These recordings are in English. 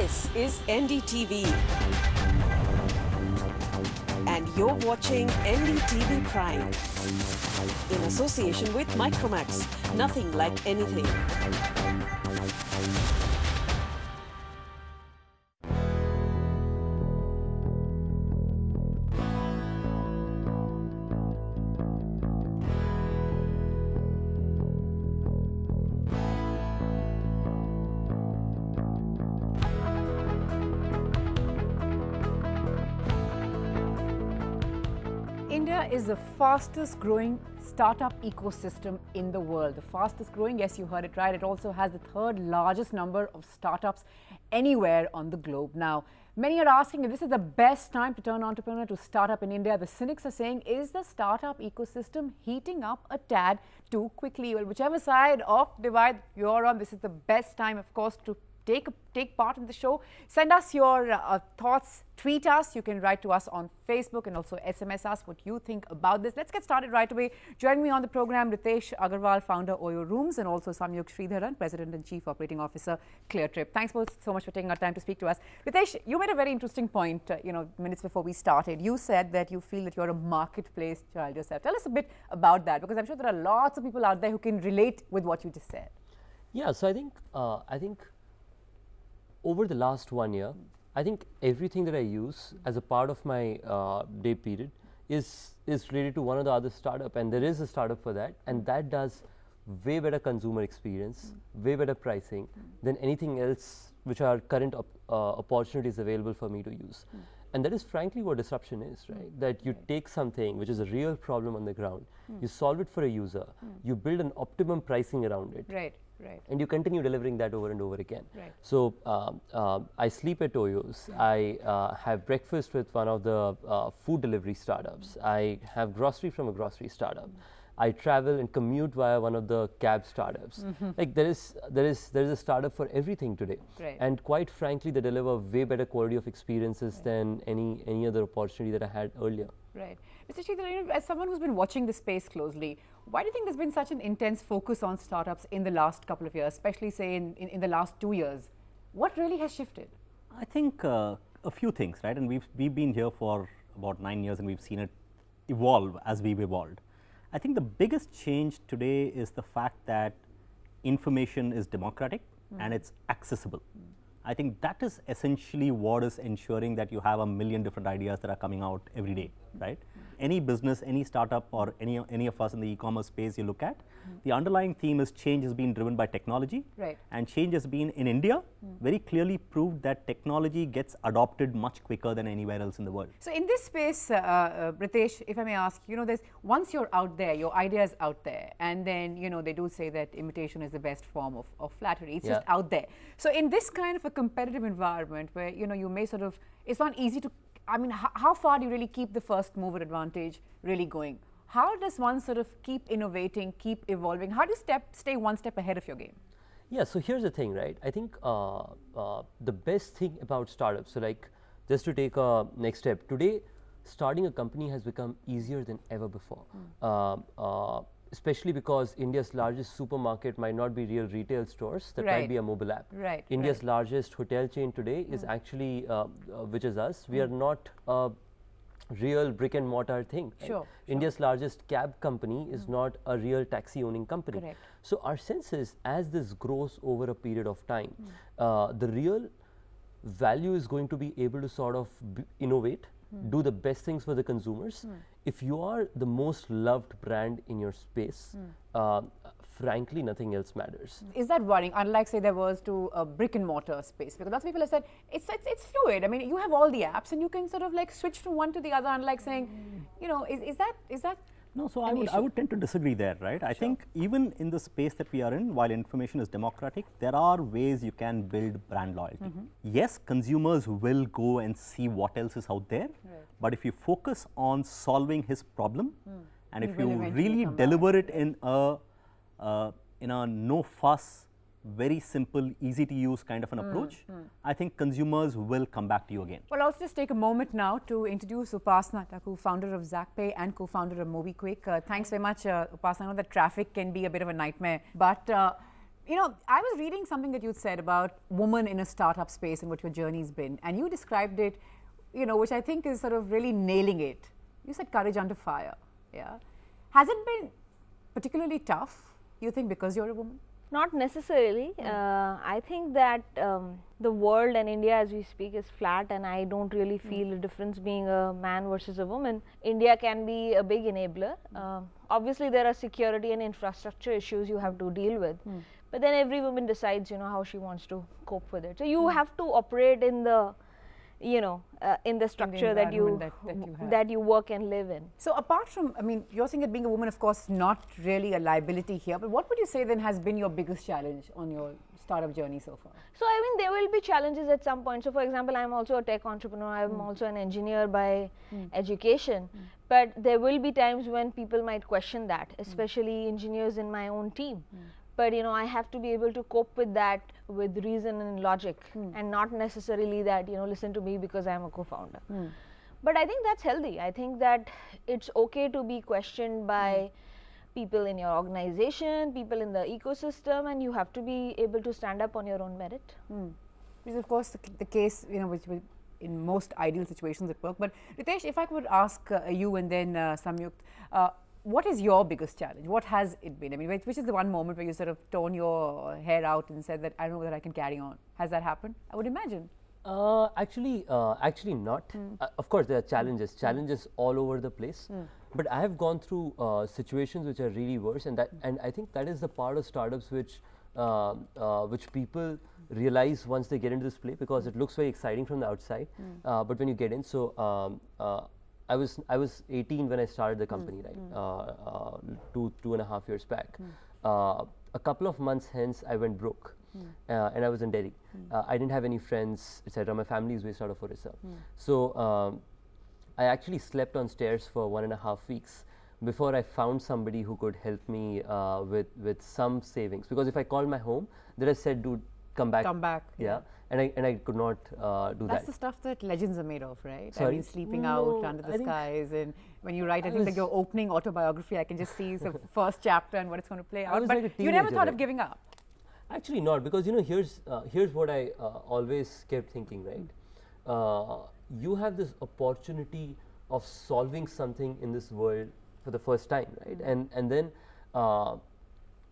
This is NDTV. And you're watching NDTV Prime. In association with Micromax. Nothing like anything. India is the fastest growing startup ecosystem in the world. The fastest growing, yes, you heard it right. It also has the third largest number of startups anywhere on the globe. Now, many are asking if this is the best time to turn entrepreneur to start up in India. The cynics are saying, is the startup ecosystem heating up a tad too quickly? Well, whichever side of divide you're on, this is the best time, of course, to take part in the show. Send us your thoughts, tweet us. You can write to us on Facebook and also SMS us what you think about this. Let's get started right away. Joining me on the program, Ritesh Agarwal, founder OYO Rooms, and also Samyukth Sridharan, President and Chief Operating Officer, Cleartrip. Thanks both so much for taking our time to speak to us. Ritesh, you made a very interesting point, minutes before we started. You said that you feel that you're a marketplace child yourself. Tell us a bit about that, because I'm sure there are lots of people out there who can relate with what you just said. Yeah, so I think over the last 1 year, I think everything that I use as a part of my day period is related to one or the other startup, and there is a startup for that, and that does way better consumer experience, way better pricing than anything else which are current opportunities available for me to use. And that is frankly what disruption is, right? That you take something which is a real problem on the ground, you solve it for a user, you build an optimum pricing around it. Right. Right. And you continue delivering that over and over again. Right. So I sleep at OYO's. I have breakfast with one of the food delivery startups. I have grocery from a grocery startup. I travel and commute via one of the cab startups. Like there is a startup for everything today. Right. And quite frankly, they deliver way better quality of experiences than any other opportunity that I had earlier. Right. Mr. Sridharan, as someone who's been watching this space closely, why do you think there's been such an intense focus on startups in the last couple of years, especially say in the last 2 years? What really has shifted? I think a few things, right? And we've been here for about 9 years and we've seen it evolve as we've evolved. I think the biggest change today is the fact that information is democratic and it's accessible. I think that is essentially what is ensuring that you have a million different ideas that are coming out every day, right? Any business, any startup, or any of us in the e-commerce space you look at, the underlying theme is change has been driven by technology. Right. And change has been, in India, very clearly proved that technology gets adopted much quicker than anywhere else in the world. So in this space, Ritesh, if I may ask, there's once you're out there, your idea is out there, and then, they do say that imitation is the best form of flattery. It's just out there. So in this kind of a competitive environment where, you may sort of, it's not easy to, I mean, how far do you really keep the first mover advantage really going? How does one sort of keep innovating, keep evolving? How do you stay one step ahead of your game? Yeah, so here's the thing, right? I think the best thing about startups, so like just to take a next step, today starting a company has become easier than ever before. Especially because India's largest supermarket might not be real retail stores, that might be a mobile app. Right. India's largest hotel chain today is actually, which is us. We are not a real brick and mortar thing. Right? Sure. India's largest cab company is not a real taxi owning company. Correct. So our sense is, as this grows over a period of time, the real value is going to be able to sort of innovate, do the best things for the consumers. If you are the most loved brand in your space, frankly, nothing else matters. Is that worrying, unlike, say, there was to a brick and mortar space? Because lots of people have said, it's fluid. I mean, you have all the apps and you can sort of like switch from one to the other, unlike saying, is that No, so I would tend to disagree there, right? I think even in the space that we are in, while information is democratic, there are ways you can build brand loyalty. Yes, consumers will go and see what else is out there, but if you focus on solving his problem, and if you really deliver it in a no fuss, very simple, easy to use kind of an approach, I think consumers will come back to you again. Well, I'll just take a moment now to introduce Upasana Taku, founder of ZacPay and co-founder of MobiKwik. Thanks very much, Upasana. I know that traffic can be a bit of a nightmare, but You know, I was reading something that you said about women in a startup space and what your journey's been, and you described it, you know, which I think is sort of really nailing it. You said courage under fire. Yeah, has it been particularly tough, you think, because you're a woman? Not necessarily. I think that the world and India as we speak is flat, and I don't really feel a difference being a man versus a woman. India can be a big enabler. Obviously, there are security and infrastructure issues you have to deal with, but then every woman decides, you know, how she wants to cope with it. So you have to operate in the, you know, in the structure that you work and live in. So apart from, I mean, you're saying that being a woman, of course, not really a liability here, but what would you say then has been your biggest challenge on your startup journey so far? So I mean, there will be challenges at some point. So for example, I'm also a tech entrepreneur. I'm also an engineer by education, but there will be times when people might question that, especially engineers in my own team. But you know, I have to be able to cope with that with reason and logic, and not necessarily that, you know, listen to me because I'm a co-founder. But I think that's healthy. I think that it's okay to be questioned by people in your organization, people in the ecosystem, and you have to be able to stand up on your own merit. Which is of course the case, you know, which will in most ideal situations at work. But Ritesh, if I could ask you and then Samyukth, what is your biggest challenge? What has it been? I mean, which is the one moment where you sort of torn your hair out and said that I don't know whether I can carry on? Has that happened? I would imagine. Actually not. Of course, there are challenges all over the place. But I have gone through situations which are really worse, and I think that is the part of startups which people realize once they get into this play, because it looks very exciting from the outside. But when you get in, so I was 18 when I started the company, right? 2.5 years back. A couple of months hence, I went broke. And I was in Delhi. I didn't have any friends, etc. My family is based out of Orissa. So I actually slept on stairs for 1.5 weeks before I found somebody who could help me with some savings. Because if I called my home, they just said, "Dude, come back." Come back. Yeah. And I could not do that. That's the stuff that legends are made of, right? Sorry? I mean, sleeping out under the skies, and when you write, I think like your opening autobiography, I can just see the first chapter and what it's going to play out. But like you never thought of giving up. Actually not, because you know, here's what I always kept thinking, right? You have this opportunity of solving something in this world for the first time, right? And then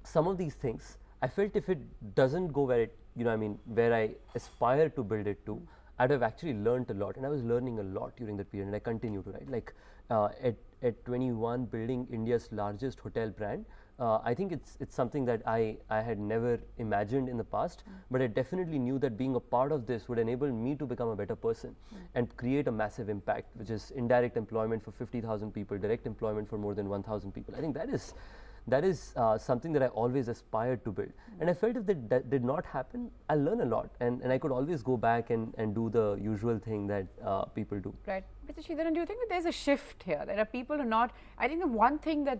some of these things, I felt if it doesn't go where it, you know, I mean, where I aspire to build it to, I'd have actually learned a lot, and I was learning a lot during that period, and I continue to, right? Like at 21, building India's largest hotel brand. I think it's something that I had never imagined in the past, but I definitely knew that being a part of this would enable me to become a better person and create a massive impact, which is indirect employment for 50,000 people, direct employment for more than 1,000 people. I think that is something that I always aspired to build. And I felt if that did not happen, I'll learn a lot, and I could always go back and do the usual thing that people do. Right. Mr. Sridharan, do you think that there's a shift here? There are people who are not, I think the one thing that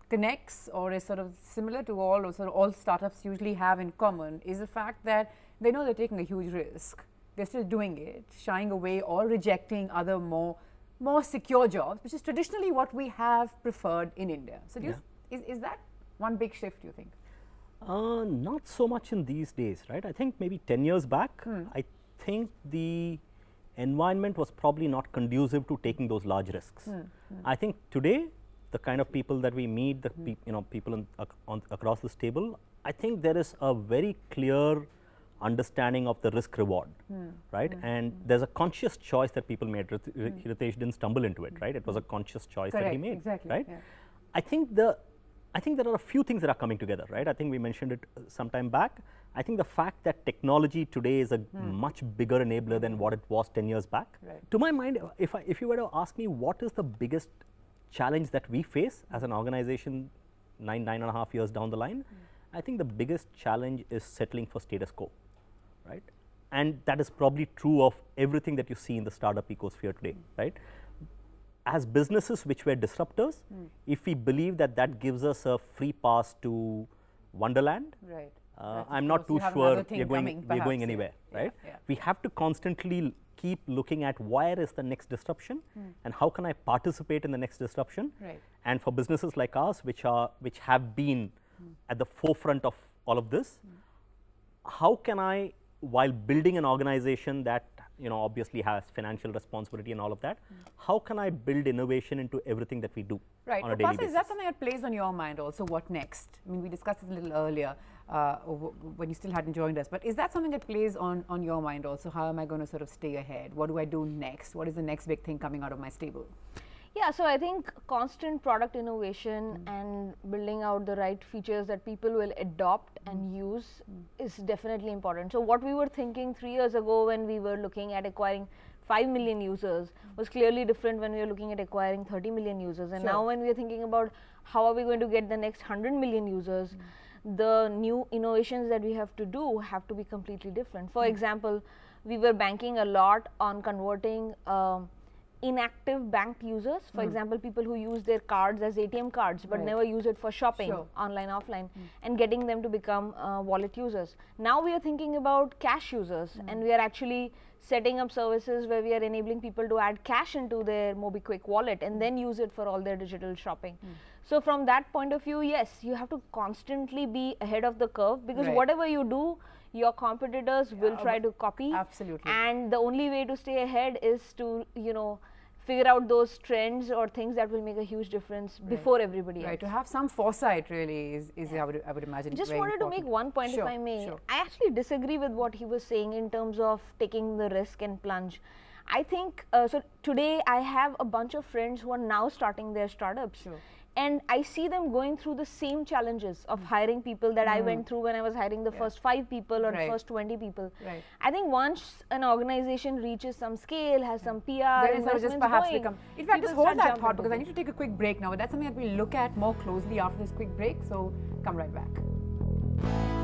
connects or is sort of similar to all startups usually have in common is the fact that they know they're taking a huge risk. They're still doing it, shying away or rejecting other more secure jobs, which is traditionally what we have preferred in India. So do you, is that one big shift, you think? Not so much in these days, right? I think maybe 10 years back, I think the environment was probably not conducive to taking those large risks. I think today, the kind of people that we meet, the people across this table, I think there is a very clear understanding of the risk reward, right? And there's a conscious choice that people made. Ritesh didn't stumble into it, right? It was a conscious choice that he made, exactly, right? Yeah. I think there are a few things that are coming together, right? I think we mentioned it some time back. I think the fact that technology today is a much bigger enabler than what it was 10 years back. Right. To my mind, if you were to ask me what is the biggest challenge that we face as an organization 9.5 years down the line, I think the biggest challenge is settling for status quo, right? And that is probably true of everything that you see in the startup ecosphere today, right? As businesses which were disruptors, if we believe that that gives us a free pass to Wonderland, Right. I'm not too sure we're going anywhere, right? Yeah. We have to constantly keep looking at where is the next disruption and how can I participate in the next disruption. Right. And for businesses like ours, which have been at the forefront of all of this, how can I, while building an organization that obviously has financial responsibility and all of that, how can I build innovation into everything that we do right. on a daily Upasana, basis? is that something that plays on your mind also? What next? I mean, we discussed this a little earlier when you still hadn't joined us, but is that something that plays on your mind also? How am I going to sort of stay ahead? What do I do next? What is the next big thing coming out of my stable? Yeah, so I think constant product innovation and building out the right features that people will adopt and use is definitely important. So what we were thinking 3 years ago when we were looking at acquiring 5 million users was clearly different when we were looking at acquiring 30 million users. And now when we are thinking about how are we going to get the next 100 million users, the new innovations that we have to do have to be completely different. For example, we were banking a lot on converting inactive banked users, for example, people who use their cards as ATM cards but never use it for shopping, online, offline, and getting them to become wallet users. Now we are thinking about cash users, and we are actually setting up services where we are enabling people to add cash into their MobiKwik wallet and then use it for all their digital shopping. So from that point of view, yes, you have to constantly be ahead of the curve, because whatever you do, your competitors will try to copy. Absolutely. And the only way to stay ahead is to, figure out those trends or things that will make a huge difference before everybody else. Right, to have some foresight really is I would imagine. Just very wanted important. to make one point, if I may. I actually disagree with what he was saying in terms of taking the risk and plunge. I think, so today I have a bunch of friends who are now starting their startups. And I see them going through the same challenges of hiring people that I went through when I was hiring the first 5 people or first 20 people. I think once an organization reaches some scale, has some PR, then it just perhaps going, become. In fact, just people hold start that thought, jumping because I in. need to take a quick break now. But that's something that we'll look at more closely after this quick break. So come right back.